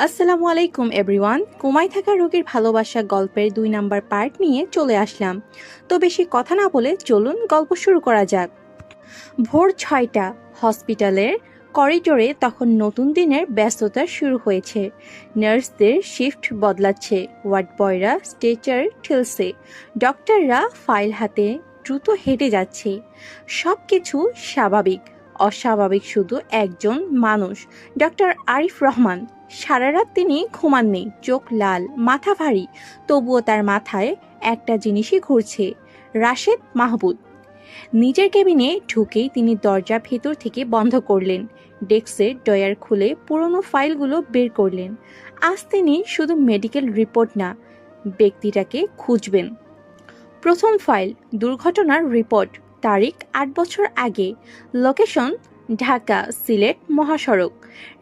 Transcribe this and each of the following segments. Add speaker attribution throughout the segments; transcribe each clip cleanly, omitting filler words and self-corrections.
Speaker 1: আসসালামু আলাইকুম এভরিওয়ান। কোমায় থাকা রোগীর ভালোবাসা গল্পের 2 নাম্বার পার্ট নিয়ে চলে আসলাম। তো বেশি কথা না বলে চলুন গল্প শুরু করা যাক। ভোর 6টা, হসপিটালের করিডোরে তখন নতুন দিনের ব্যস্ততা শুরু হয়েছে। নার্সদের শিফট বদলাচ্ছে, ওয়ার্ড বয়রা স্ট্রেচার ঠেলছে, ডক্টররা ফাইল হাতে দ্রুত হেঁটে যাচ্ছে। সব কিছু স্বাভাবিক। অস্বাভাবিক শুধু একজন মানুষ, ডক্টর আরিফ রহমান। সারা রাত তিনি ঘুমাননি, চোখ লাল, মাথা ভারী। তবুও তার মাথায় একটা জিনিসই ঘুরছে, রাশেদ মাহবুব। নিজের কেবিনে ঢুকেই তিনি দরজা ভেতর থেকে বন্ধ করলেন, ডেস্কের ড্রয়ার খুলে পুরনো ফাইলগুলো বের করলেন। আজ তিনি শুধু মেডিকেল রিপোর্ট না, ব্যক্তিটাকে খুঁজবেন। প্রথম ফাইল, দুর্ঘটনার রিপোর্ট, তারিখ 8 বছর আগে, লোকেশন ঢাকা সিলেট মহাসড়ক।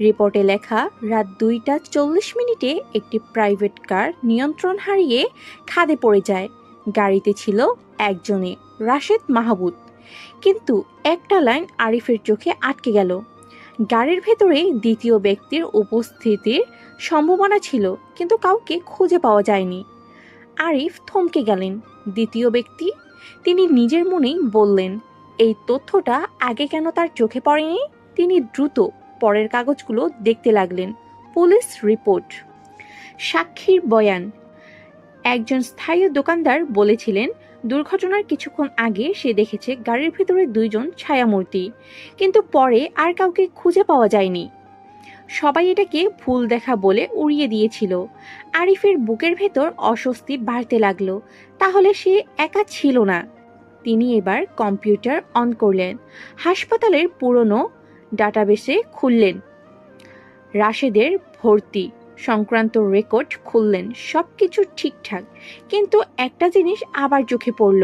Speaker 1: রিপোর্টে লেখা, রাত 2টা 40 মিনিটে একটি প্রাইভেট কার নিয়ন্ত্রণ হারিয়ে খাদে পড়ে যায়। গাড়িতে ছিল একজনই, রাশেদ মাহবুব। কিন্তু একটা লাইন আরিফের চোখে আটকে গেল। গাড়ির ভেতরে দ্বিতীয় ব্যক্তির উপস্থিতির সম্ভাবনা ছিল, কিন্তু কাউকে খুঁজে পাওয়া যায়নি। আরিফ থমকে গেলেন। দ্বিতীয় ব্যক্তি? তিনি নিজের মনেই বললেন, এই তথ্যটা আগে কেন তার চোখে পড়েনি? তিনি দ্রুত পরের কাগজগুলো দেখতে লাগলেন। পুলিশ রিপোর্ট, সাক্ষীর বয়ান। একজন স্থায়ী দোকানদার বলেছিলেন, দুর্ঘটনার কিছুক্ষণ আগে সে দেখেছে গাড়ির ভেতরে 2জন ছায়ামূর্তি, কিন্তু পরে আর কাউকে খুঁজে পাওয়া যায়নি। সবাই এটাকে ভুল দেখা বলে উড়িয়ে দিয়েছিল। আরিফের বুকের ভেতর অস্বস্তি বাড়তে লাগলো। তাহলে সে একা ছিল না। তিনি এবার কম্পিউটার অন করলেন, হাসপাতালের পুরনো ডাটাবেসে খুললেন, রাশেদের ভর্তি সংক্রান্ত রেকর্ড খুললেন। সবকিছু ঠিকঠাক, কিন্তু একটা জিনিস আবার চোখে পড়ল।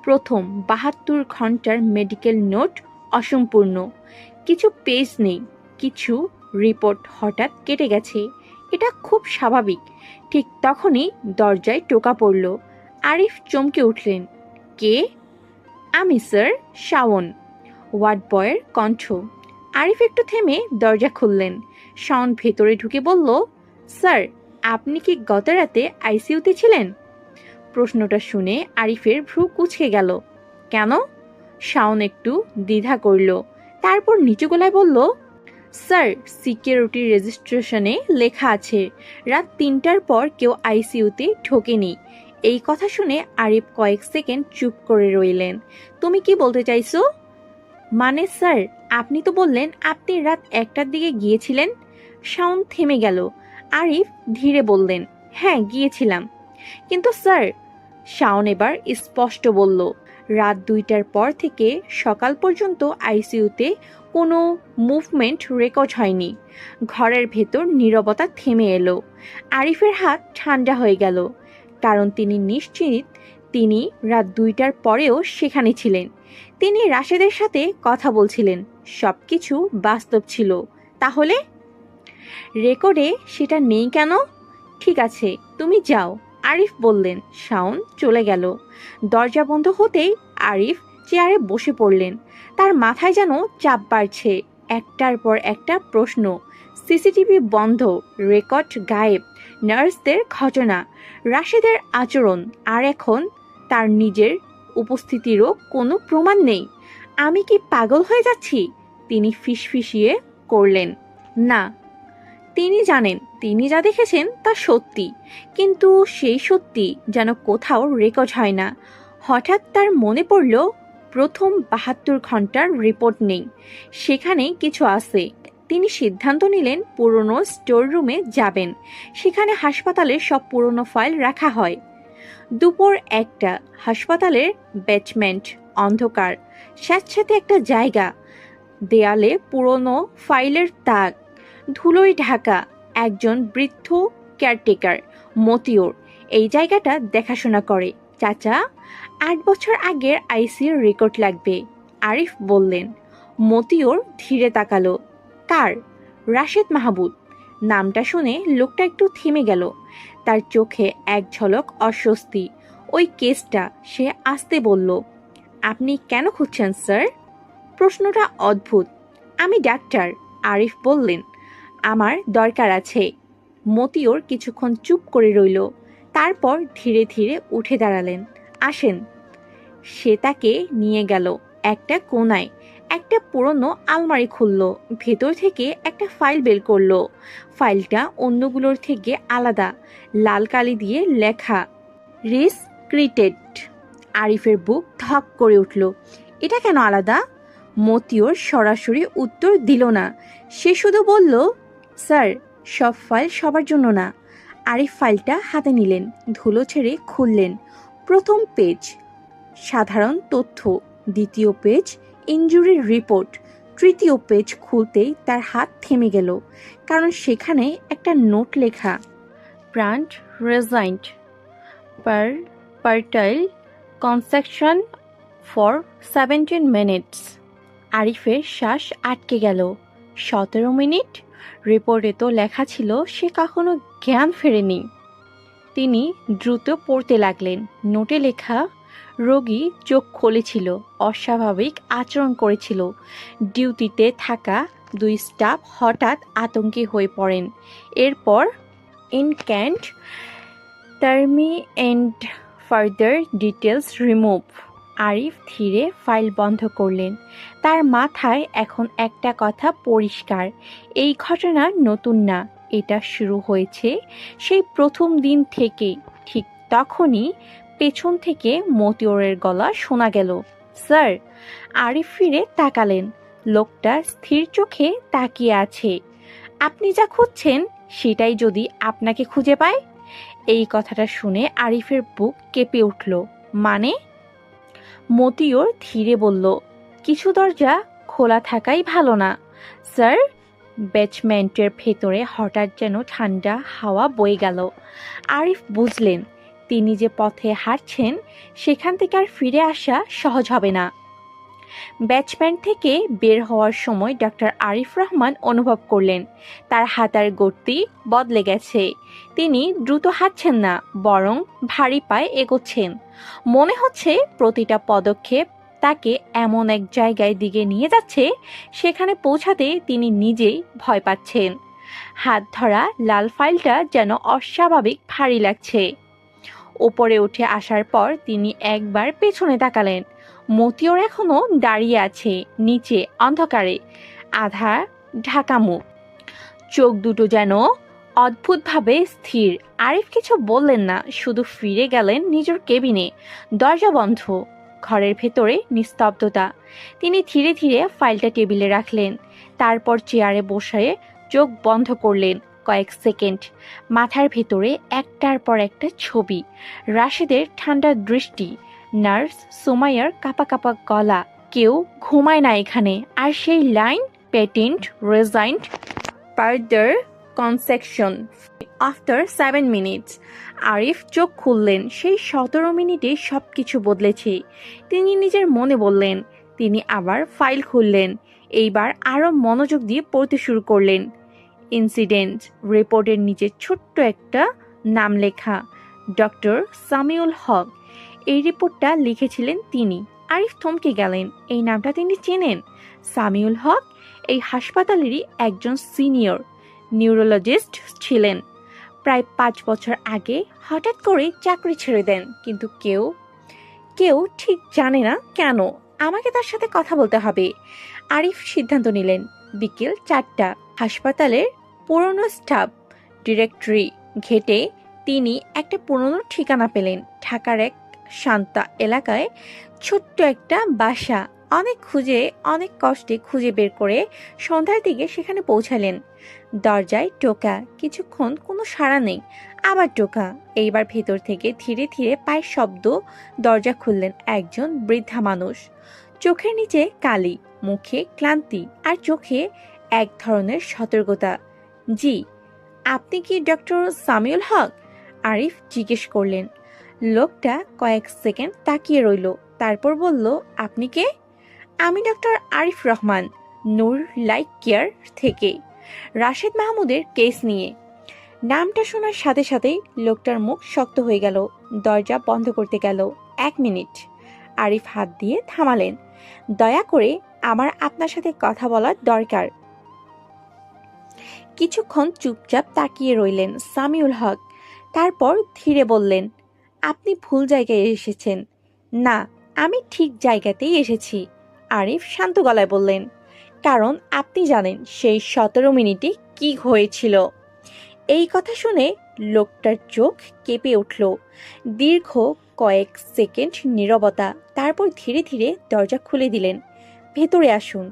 Speaker 1: প্রথম 72 ঘন্টার মেডিকেল নোট অসম্পূর্ণ, কিছু পেজ নেই, কিছু রিপোর্ট হঠাৎ কেটে গেছে। এটা খুব স্বাভাবিক। ঠিক তখনই দরজায় টোকা পড়ল। আরিফ চমকে উঠলেন। কে? আমি স্যার, শাওন। ওয়ার্ড বয়ের কণ্ঠ। আরিফ একটু থেমে দরজা খুললেন। শাওন ভেতরে ঢুকে বলল, স্যার, আপনি কি গত রাতে আইসিইউতে ছিলেন? প্রশ্নটা শুনে আরিফের ভ্রু কুঁচকে গেল। কেন? শাওন একটু দ্বিধা করল, তারপর নিচু গলায় বলল, স্যার, সিকিউরিটি রেজিস্ট্রেশনে লেখা আছে রাত 3টার পর কেউ আইসিইউতে ঢোকেনি। এই কথা শুনে আরিফ কয়েক সেকেন্ড চুপ করে রইলেন। তুমি কি বলতে চাইছো? মানে স্যার, আপনি তো বললেন আপনি রাত 1টার দিকে গিয়েছিলেন। শাওন থেমে গেল। আরিফ ধীরে বললেন, হ্যাঁ গিয়েছিলাম। কিন্তু স্যার, শাওন এবার স্পষ্ট বলল, রাত 2টার পর থেকে সকাল পর্যন্ত আইসিইউতে কোনো মুভমেন্ট রেকর্ড হয়নি। ঘরের ভেতর নীরবতা থেমে এলো। আরিফের হাত ঠান্ডা হয়ে গেল, কারণ তিনি নিশ্চিত তিনি রাত 2টার পরেও সেখানে ছিলেন। তিনি রাশেদের সাথে কথা বলছিলেন, সবকিছু বাস্তব ছিল। তাহলে রেকর্ডে সেটা নেই কেন? ঠিক আছে, তুমি যাও, আরিফ বললেন। শাওন চলে গেল। দরজা বন্ধ হতেই আরিফ চেয়ারে বসে পড়লেন। তার মাথায় যেন চাপ বাড়ছে। একটার পর একটা প্রশ্ন। সিসিটিভি বন্ধ, রেকর্ড গায়েব, নার্সদের ঘটনা, রাশেদের আচরণ, আর এখন তার নিজের উপস্থিতিরও কোনো প্রমাণ নেই। আমি কি পাগল হয়ে যাচ্ছি? তিনি ফিসফিসিয়ে করলেন, না। তিনি জানেন তিনি যা দেখেছেন তা সত্যি, কিন্তু সেই সত্যি যেন কোথাও রেকর্ড হয় না। হঠাৎ তার মনে পড়ল, প্রথম 72 ঘন্টার রিপোর্ট নেই, সেখানে কিছু আছে। তিনি সিদ্ধান্ত নিলেন পুরনো স্টোর রুমে যাবেন। সেখানে হাসপাতালের সব পুরনো ফাইল রাখা হয়। দুপুর 1টা, হাসপাতালের বেসমেন্ট, অন্ধকার, স্যাঁতস্যাঁতে একটা জায়গা, দেয়ালে পুরনো ফাইলের দাগ, ধুলোয় ঢাকা। একজন বৃদ্ধ কেয়ারটেকার, মতিউর, এই জায়গাটা দেখাশোনা করে। চাচা, 8 বছর আগের আইসিইউর রেকর্ড লাগবে, আরিফ বললেন। মতিউর ধীরে তাকালো। কার? রাশেদ মাহবুব। নামটা শুনে লোকটা একটু থেমে গেল। তার চোখে এক ঝলক অস্বস্তি। ওই কেসটা, সে আস্তে বলল। আপনি কেন খুঁজছেন স্যার? প্রশ্নটা অদ্ভুত। আমি ডাক্তার, আরিফ বললেন। আমার দরকার আছে। মতিওর কিছুক্ষণ চুপ করে রইল, তারপর ধীরে ধীরে উঠে দাঁড়ালেন। আসেন। সে তাকে নিয়ে গেল একটা কোনায়। একটা পুরনো আলমারি খুলল, ভেতর থেকে একটা ফাইল বের করলো। ফাইলটা অন্যগুলোর থেকে আলাদা, লাল কালি দিয়ে লেখা রিস্ক্রিটেড। আরিফের বুক ধক করে উঠল। এটা কেন আলাদা? মতিওর সরাসরি উত্তর দিল না, সে শুধু বলল, স্যার, সব ফাইল সবার জন্য না। আরিফ ফাইলটা হাতে নিলেন, ধুলো ছেড়ে খুললেন। প্রথম পেজ সাধারণ তথ্য, দ্বিতীয় পেজ ইনজুরি রিপোর্ট, তৃতীয় পেজ খুলতেই তার হাত থেমে গেল, কারণ সেখানে একটা নোট লেখা, প্রান্ট রেজাইন্ট পার পার্টাইল কনসেকশন ফর 17 মিনিটস। আরিফের শ্বাস আটকে গেল। 17 মিনিট? রিপোর্টে তো লেখা ছিল সে কখনো জ্ঞান ফেরেনি। তিনি দ্রুত পড়তে লাগলেন। নোটে লেখা, রোগী চোখ খুলেছিল, অস্বাভাবিক আচরণ করেছিল। ডিউটিতে থাকা 2 স্টাফ হঠাৎ আতঙ্কি হয়ে পড়েন। এরপর ইনক্যান্ট টার্মি এন্ড ফার্দার ডিটেলস রিমুভ। আরিফ ধীরে ফাইল বন্ধ করলেন। তার মাথায় এখন একটা কথা পরিষ্কার, এই ঘটনা নতুন না, এটা শুরু হয়েছে সেই প্রথম দিন থেকে। ঠিক তখনই পেছন থেকে মতিওরের গলা শোনা গেল, স্যার। আরিফ ফিরে তাকালেন। লোকটা স্থির চোখে তাকিয়ে আছে। আপনি যা খুঁজছেন সেটাই যদি আপনাকে খুঁজে পায়। এই কথাটা শুনে আরিফের বুক কেঁপে উঠল। মানে? মতিওর ধীরে বলল, কিছু দরজা খোলা থাকাই ভালো না, স্যার। বেচমেন্টের ভেতরে হঠাৎ যেন ঠান্ডা হাওয়া বয়ে গেল। আরিফ বুঝলেন, তিনি যে পথে হাঁটছেন সেখান থেকে আর ফিরে আসা সহজ হবে না। বেচমেন্ট থেকে বের হওয়ার সময় ডক্টর আরিফ রহমান অনুভব করলেন তার হাঁটার গতি বদলে গেছে। তিনি দ্রুত হাঁটছেন না, বরং ভারী পায়ে এগোচ্ছেন। মনে হচ্ছে প্রতিটা পদক্ষেপ তাকে এমন এক জায়গায় দিকে নিয়ে যাচ্ছে সেখানে পৌঁছাতে তিনি নিজেই ভয় পাচ্ছেন। হাত ধরা লাল ফাইলটা যেন অস্বাভাবিক ভারী লাগছে। ওপরে উঠে আসার পর তিনি একবার পেছনে তাকালেন। মতিওর এখনো দাঁড়িয়ে আছে নিচে অন্ধকারে, আধা ঢাকা মুখ, চোখ দুটো যেন অদ্ভুতভাবে স্থির। আরিফ কিছু বললেন না, শুধু ফিরে গেলেন নিজের কেবিনে। দরজা বন্ধ, ঘরের ভেতরে নিস্তব্ধতা। তিনি ধীরে ধীরে ফাইলটা টেবিলে রাখলেন, তারপর চেয়ারে বসে চোখ বন্ধ করলেন। কয়েক সেকেন্ড মাথার ভেতরে একটার পর একটা ছবি, রাশেদের ঠান্ডা দৃষ্টি, নার্স সুমাইয়ার কাপা কাপা গলা, কেউ ঘুমায় না এখানে। আর সেই লাইন, পেটেন্ট রেজাইন্ট ফার্দার কনসেকশন আফটার 7 মিনিটস। আরিফ চোখ খুললেন। সেই 17 মিনিটে সব কিছু বদলেছে, তিনি নিজের মনে বললেন। তিনি আবার ফাইল খুললেন, এইবার আরও মনোযোগ দিয়ে পড়তে শুরু করলেন। ইনসিডেন্ট রিপোর্টের নিচে ছোট্ট একটা নাম লেখা, ডক্টর সামিউল হক। এই রিপোর্টটা লিখেছিলেন তিনি। আরিফ থমকে গেলেন, এই নামটা তিনি চেনেন। সামিউল হক এই হাসপাতালেরই একজন সিনিয়র নিউরোলজিস্ট ছিলেন। প্রায় 5 বছর আগে হঠাৎ করে চাকরি ছেড়ে দেন, কিন্তু কেউ ঠিক জানে না কেন। আমাকে তার সাথে কথা বলতে হবে। আরিফ সিদ্ধান্ত নিলেন। বিকেল 4টা। হাসপাতালের পুরনো স্টাফ ডিরেক্টরি ঘেটে তিনি একটা পুরনো ঠিকানা পেলেন। ঢাকার এক শান্তা এলাকায় ছোট্ট একটা বাসা। অনেক কষ্টে খুঁজে বের করে সন্ধ্যার দিকে সেখানে পৌঁছালেন। দরজায় টোকা, কিছুক্ষণ কোনো সাড়া নেই, আবার টোকা। এইবার ভেতর থেকে ধীরে ধীরে পায়ের শব্দ। দরজা খুললেন একজন বৃদ্ধা মানুষ। চোখের নিচে কালি, মুখে ক্লান্তি, আর চোখে এক ধরনের সতর্কতা। জি, আপনি কি ডক্টর সামিউল হক? আরিফ জিজ্ঞেস করলেন। লোকটা কয়েক সেকেন্ড তাকিয়ে রইল, তারপর বলল, আপনি কে? আমি ডক্টর আরিফ রহমান, নূর লাইক কেয়ার থেকে, রাশেদ মাহমুদের কেস নিয়ে। নামটা শোনার সাথে সাথেই লোকটার মুখ শক্ত হয়ে গেল। দরজা বন্ধ করতে গেল। 1 মিনিট। আরিফ হাত দিয়ে থামালেন। দয়া করে, আমার আপনার সাথে কথা বলার দরকার। কিছুক্ষণ চুপচাপ তাকিয়ে রইলেন সামিউল হক। তারপর ধীরে বললেন, আপনি ভুল জায়গায় এসেছেন। না, আমি ঠিক জায়গাতেই এসেছি, আরিফ শান্ত গলায় বললেন। কারণ আপনি জানেন সেই 17 মিনিটে কি হয়েছিল। এই কথা শুনে লোকটার চোখ কেঁপে উঠল। দীর্ঘ কয়েক সেকেন্ড নীরবতা, তারপর ধীরে ধীরে দরজা খুলে দিলেন। ভেতরে আসুন।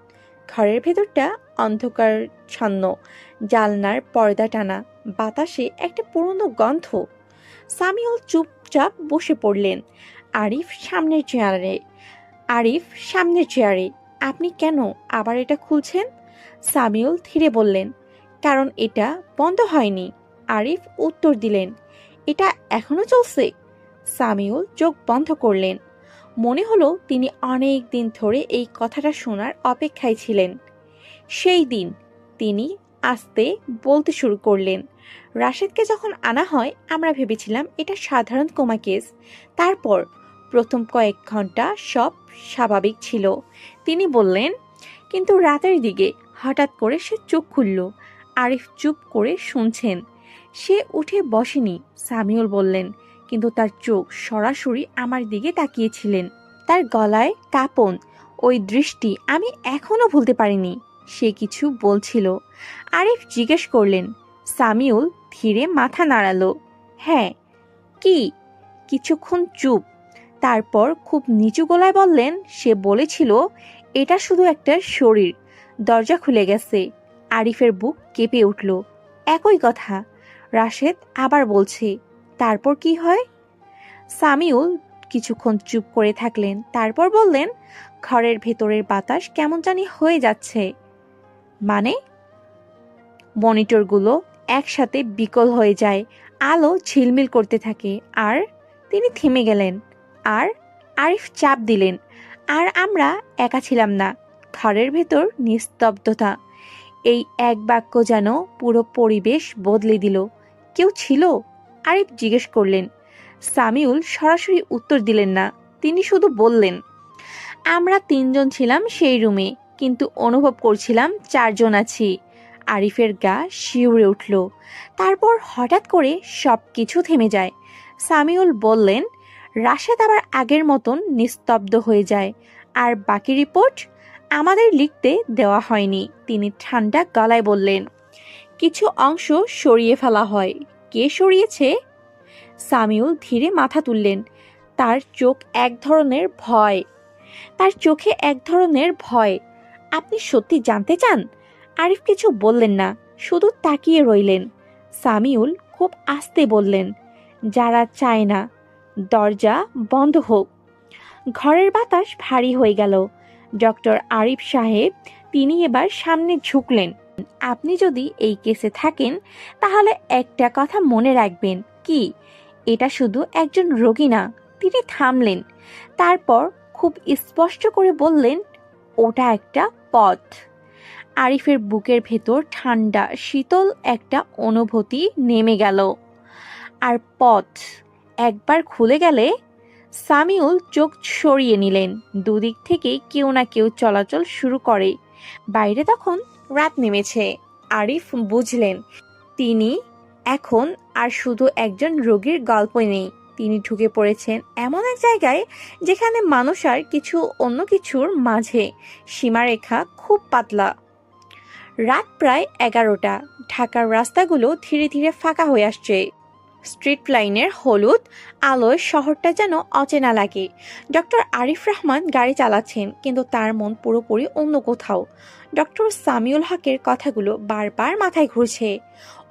Speaker 1: ঘরের ভেতরটা অন্ধকারচ্ছন্ন, জালনার পর্দা টানা, বাতাসে একটা পুরনো গন্ধ। সামিউল চুপচাপ বসে পড়লেন। আরিফ সামনের চেয়ারে। আপনি কেন আবার এটা খুলছেন? সামিউল ধীরে বললেন, কারণ এটা বন্ধ হয়নি। আরিফ উত্তর দিলেন, এটা এখনো চলছে? সামিউল চোখ বন্ধ করলেন। মনে হলো তিনি অনেক দিন ধরে এই কথাটা শোনার অপেক্ষায় ছিলেন। সেই দিন তিনি আস্তে বলতে শুরু করলেন, রাশেদকে যখন আনা হয় আমরা ভেবেছিলাম এটা সাধারণ কোমা কেস। তারপর প্রথম কয়েক ঘন্টা সব স্বাভাবিক ছিল, তিনি বললেন। কিন্তু রাতের দিকে হঠাৎ করে সে চোখ খুলল। আরিফ চুপ করে শুনছেন। সে উঠে বসেনি, সামিউল বললেন, কিন্তু তার চোখ সরাসরি আমার দিকে তাকিয়েছিলেন। তার গলায় কাঁপন, ওই দৃষ্টি আমি এখনো ভুলতে পারিনি। সে কিছু বলছিল। আরিফ জিজ্ঞেস করলেন। সামিউল ধীরে মাথা নাড়ালো। হ্যাঁ। কি? কিছুক্ষণ চুপ, তারপর খুব নিচু গলায় বললেন, সে বলেছিল এটা শুধু একটা শরীর। দরজা খুলে গেছে। আরিফের বুক কেঁপে উঠল। একই কথা রাশেদ আবার বলছে। তারপর কি হয়? সামিউল কিছুক্ষণ চুপ করে থাকলেন, তারপর বললেন, ঘরের ভেতরের বাতাস কেমন জানি হয়ে যাচ্ছে। মানে? মনিটরগুলো একসাথে বিকল হয়ে যায়, আলো ঝিলমিল করতে থাকে। আর তিনি থেমে গেলেন। আর আরিফ চাপ দিলেন। আর আমরা একা ছিলাম না। ঘরের ভেতর নিস্তব্ধতা। এই এক বাক্য যেন পুরো পরিবেশ বদলে দিল। কেউ ছিল? আরিফ জিজ্ঞেস করলেন। সামিউল সরাসরি উত্তর দিলেন না, তিনি শুধু বললেন, আমরা 3জন ছিলাম সেই রুমে, কিন্তু অনুভব করছিলাম 4জন আছি। আরিফের গা শিউরে উঠল। তারপর হঠাৎ করে সব কিছু থেমে যায়। সামিউল বললেন, রাশেদ আবার আগের মতন নিস্তব্ধ হয়ে যায়। আর বাকি রিপোর্ট আমাদের লিখতে দেওয়া হয়নি, তিনি ঠান্ডা গলায় বললেন। কিছু অংশ সরিয়ে ফেলা হয়। কে সরিয়েছে? সামিউল ধীরে মাথা তুললেন। তার চোখে এক ধরনের ভয়। আপনি সত্যি জানতে চান? আরিফ কিছু বললেন না, শুধু তাকিয়ে রইলেন। সামিউল খুব আস্তে বললেন, যারা চায় না দরজা বন্ধ হোক। ঘরের বাতাস ভারী হয়ে গেল। ডক্টর আরিফ সাহেব, তিনি এবার সামনে ঝুঁকলেন। আপনি যদি এই কেসে থাকেন তাহলে একটা কথা মনে রাখবেন। কি? এটা শুধু একজন রোগী না। তিনি থামলেন, তারপর খুব স্পষ্ট করে বললেন, ওটা একটা পথ। আরিফের বুকের ভেতর ঠান্ডা শীতল একটা অনুভূতি নেমে গেল। আর পথ একবার খুলে গেলে? সামিউল চোখ সরিয়ে নিলেন। দুদিক থেকেই কেউ না কেউ চলাচল শুরু করে। বাইরে তখন রাত নেমেছে। আরিফ বুঝলেন তিনি এখন আর শুধু একজন রোগীর গল্প নেই, তিনি ঢুকে পড়েছেন এমন এক জায়গায় যেখানে মানুষ আর অন্য কিছুর মাঝে সীমারেখা খুব পাতলা। রাত প্রায় 11টা। ঢাকার রাস্তাগুলো ধীরে ধীরে ফাঁকা হয়ে আসছে। স্ট্রিট লাইনের হলুদ আলোয় শহরটা যেন অচেনা লাগে। ডক্টর আরিফ রহমান গাড়ি চালাচ্ছেন, কিন্তু তার মন পুরোপুরি অন্য কোথাও। ডক্টর সামিউল হকের কথাগুলো বারবার মাথায় ঘুরছে।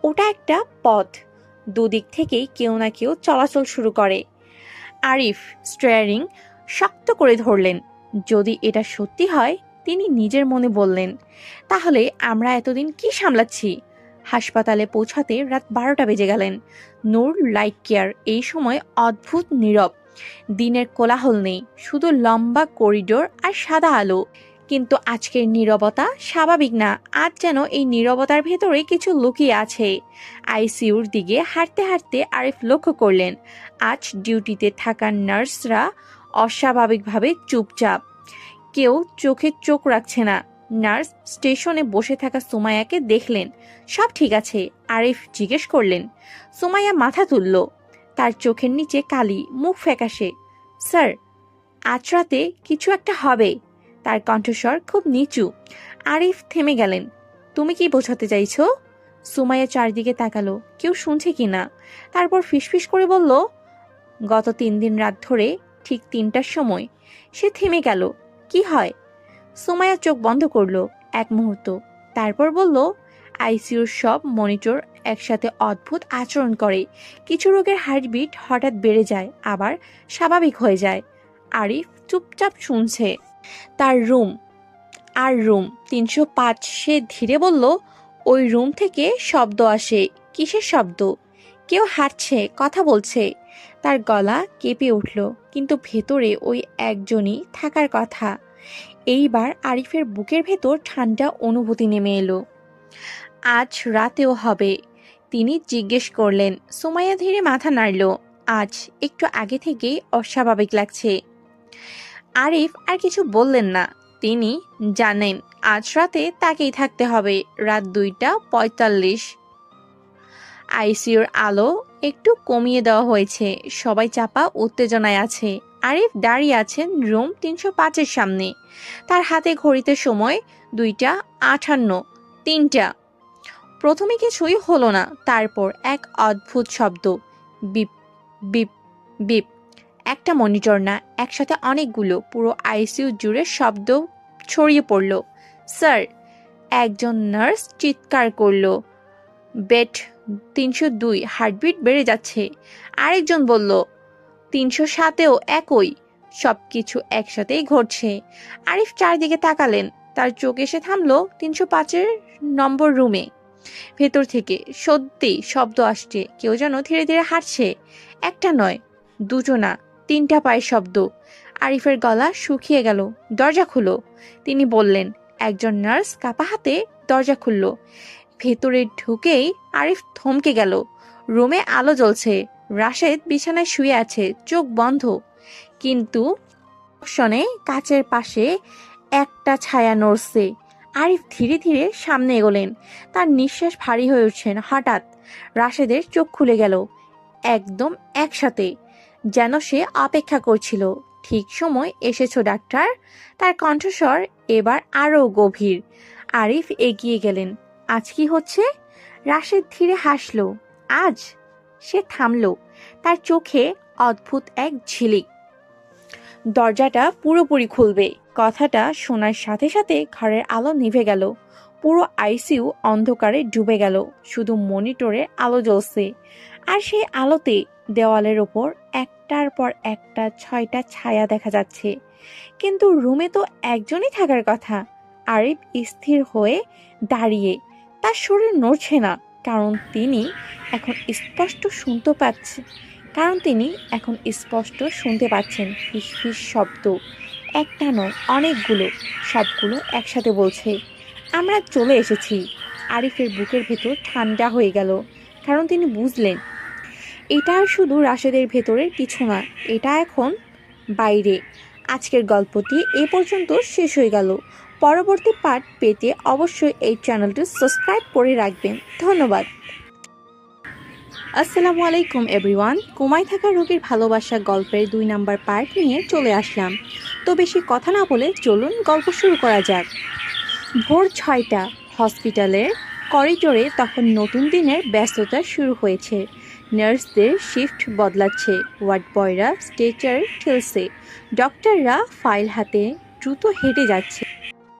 Speaker 1: ওটা একটা পথ, দুদিক থেকেই কেউ না কেউ চলাচল শুরু করে। আরিফ স্টিয়ারিং শক্ত করে ধরলেন। যদি এটা সত্যি হয়, তিনি নিজের মনে বললেন, তাহলে আমরা এতদিন কি সামলাচ্ছি? হাসপাতালে পৌঁছাতে রাত 12টা বেজে গেলেন। নূর লাইট কেয়ার এই সময় অদ্ভুত নীরব। দিনের কোলাহল নেই, শুধু লম্বা করিডোর আর সাদা আলো। কিন্তু আজকের নীরবতা স্বাভাবিক না। আজ যেন এই নীরবতার ভেতরে কিছু লুকিয়ে আছে। আইসিইউর দিকে হাঁটতে হাঁটতে আরিফ লক্ষ্য করলেন, আজ ডিউটিতে থাকা নার্সরা অস্বাভাবিকভাবে চুপচাপ। কেউ চোখে চোখ রাখছে না, নার্স স্টেশনে বসে থাকা সুমাইয়াকে দেখলেন। সব ঠিক আছে? আরিফ জিজ্ঞেস করলেন। সুমাইয়া মাথা তুলল। তার চোখের নিচে কালি, মুখ ফ্যাকাশে। স্যার, আজ রাতে কিছু একটা হবে। তার কণ্ঠস্বর খুব নিচু। আরিফ থেমে গেলেন। তুমি কি বোঝাতে চাইছো? সুমাইয়া চারদিকে তাকালো, কেউ শুনছে কিনা। তারপর ফিসফিস করে বলল, গত 3 দিন রাত ধরে ঠিক 3টার সময়। সে থেমে গেল। কি হয়? সুমাইয়া চোখ বন্ধ করলো এক মুহূর্ত, তারপর বলল, আইসিইউর সব মনিটর একসাথে অদ্ভুত আচরণ করে। কিছু রোগের হার্টবিট হঠাৎ বেড়ে যায়, আবার স্বাভাবিক হয়ে যায়। আরিফ চুপচাপ শুনছে। তার রুম 305। সে ধীরে বলল, ওই রুম থেকে শব্দ আসে। কিসের শব্দ? কেউ হাঁটছে, কথা বলছে। তার গলা কেঁপে উঠল, কিন্তু ভেতরে ওই একজনই থাকার কথা। এইবার আরিফের বুকের ভেতর ঠান্ডা অনুভূতি নেমে এলো। আজ রাতেও হবে? তিনি জিজ্ঞেস করলেন। সুমাইয়া ধীরে মাথা নাড়ল। আজ একটু আগে থেকেই অস্বাভাবিক লাগছে। আরিফ আর কিছু বললেন না। তিনি জানেন আজ রাতে তাকেই থাকতে হবে। রাত 2:45। আইসিইউর আলো একটু কমিয়ে দেওয়া হয়েছে। সবাই চাপা উত্তেজনায় আছে। আরিফ দাঁড়িয়ে আছেন রুম 305-এর সামনে। তার হাতে ঘড়িতে সময় 2:58। 3টা। প্রথমে কিছুই হলো না, তারপর এক অদ্ভুত শব্দ। Beep beep beep. একটা মনিটর না, একসাথে অনেকগুলো। পুরো আইসিইউ জুড়ে শব্দ ছড়িয়ে পড়ল। স্যার, একজন নার্স চিৎকার করলো। বেড 302, হার্টবিট বেড়ে যাচ্ছে। আরেকজন বলল, 307-এও একই। সবকিছু একসাথেই ঘটছে। আরিফ চারদিকে তাকালেন। তার চোখ এসে থামলো 305-এর নম্বর রুমে। ভেতর থেকে সত্যি শব্দ আসছে। কেউ যেন ধীরে ধীরে হাঁটছে। একটা নয়, দুটো না, 3টা পায়ের শব্দ। আরিফের গলা শুকিয়ে গেল। দরজা খুলো, তিনি বললেন। একজন নার্স কাপা হাতে দরজা খুলল। ভেতরে ঢুকেই আরিফ থমকে গেল। রুমে আলো জ্বলছে। রাশেদ বিছানায় শুয়ে আছে, চোখ বন্ধ। কিন্তু শনে কাচের পাশে একটা ছায়া নড়ছে। আরিফ ধীরে ধীরে সামনে এগোলেন। তার নিঃশ্বাস ভারী হয়ে উঠছেন। হঠাৎ রাশেদের চোখ খুলে গেল, একদম একসাথে, যেন সে অপেক্ষা করছিল। ঠিক সময় এসেছো ডাক্তার। তার কণ্ঠস্বর এবার আরো গভীর। আরিফ এগিয়ে গেলেন। আজ কি হচ্ছে? রাশেদ ধীরে হাসল। আজ? সে থামল। তার চোখে অদ্ভুত এক ঝিলিক। দরজাটা পুরোপুরি খুলবে। কথাটা শোনার সাথে সাথে ঘরের আলো নিভে গেল। পুরো আইসিইউ অন্ধকারে ডুবে গেল। শুধু মনিটরে আলো জ্বলছে। আর সেই আলোতে দেওয়ালের ওপর একটার পর একটা 6টা ছায়া দেখা যাচ্ছে। কিন্তু রুমে তো একজনই থাকার কথা। আরিফ স্থির হয়ে দাঁড়িয়ে। তার শরীর নড়ছে না, কারণ তিনি এখন স্পষ্ট শুনতে পাচ্ছেন ফিসফিস শব্দ। একটা নয়, অনেকগুলো। সবগুলো একসাথে বলছে, আমরা চলে এসেছি। আরিফের বুকের ভেতর ঠান্ডা হয়ে গেল, কারণ তিনি বুঝলেন এটা আর শুধু রাশেদের ভেতরের কিছু না, এটা এখন বাইরে। আজকের গল্পটি এ পর্যন্ত শেষ হয়ে গেল। পরবর্তী পার্ট পেতে অবশ্যই এই চ্যানেলটি সাবস্ক্রাইব করে রাখবেন। ধন্যবাদ। আসসালামু আলাইকুম এভরিওয়ান। কোমায় থাকা রোগীর ভালোবাসা গল্পের 2 নাম্বার পার্ট নিয়ে চলে আসলাম। তো বেশি কথা না বলে চলুন গল্প শুরু করা যাক। ভোর 6টা। হসপিটালের করিডোরে তখন নতুন দিনের ব্যস্ততা শুরু হয়েছে। নার্সদের শিফট বদলাচ্ছে, ওয়ার্ড বয়রা স্ট্রেচার ঠেলছে, ডক্টররা ফাইল হাতে দ্রুত হেঁটে যাচ্ছে।